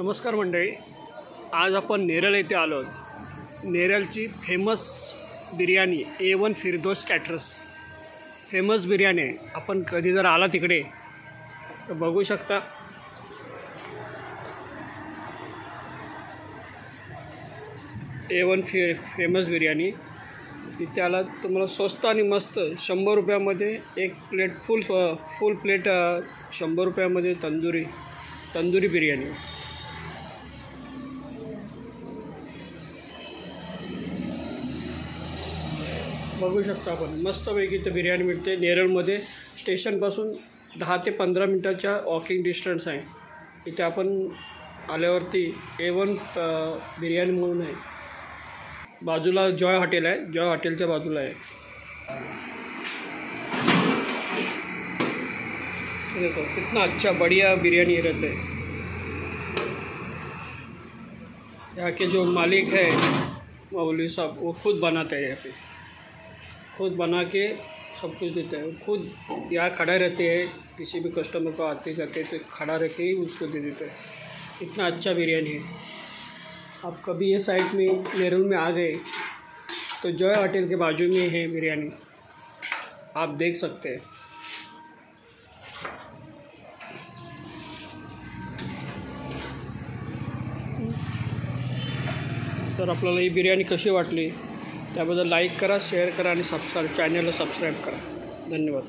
नमस्कार मंडळी, आज आपण नेरळ येथे आलो आहोत। नेरळची फेमस बिर्याणी A1 फिरदौस कॅटरर्स फेमस बिर्याणी आहे। आपण कधी जर आला तिकडे तर बघू शकता। A1 फेमस बिर्याणी इथे आला तुम्हाला स्वस्त आणि मस्त 100 रुपयामध्ये एक प्लेट फुल प्लेट 100 रुपयामध्ये तंदुरी बिर्याणी। बघू शकता आपण मस्तपैकी इथे बिर्याणी मिळते। नेरळमध्ये स्टेशनपासून 10 ते 15 मिनटाच्या वॉकिंग डिस्टन्स आहे। इथे आपण आल्यावरती A1 बिर्याणी म्हणून आहे। बाजूला जॉय हॉटेल आहे, जॉय हॉटेलच्या बाजूला आहे। देखो कितना अच्छा बढ़िया बिरयानी रहता है। यहाँ के जो मालिक है मौलवी साहब, वो खुद बनाते हैं। यहाँ पे खुद बना के सब कुछ देते हैं। खुद यहाँ खड़ा रहते हैं, किसी भी कस्टमर को आते जाते तो खड़ा रह के ही उसको दे देते हैं। इतना अच्छा बिरयानी है। आप कभी ये साइड में नेरल में आ गए तो जॉय होटल के बाजू में है बिरयानी, आप देख सकते हैं। तर आपल्याला ही बिर्याणी कशी वाटली त्याबद्दल लाईक करा, शेअर करा आणि चॅनलला सबस्क्राईब करा। धन्यवाद।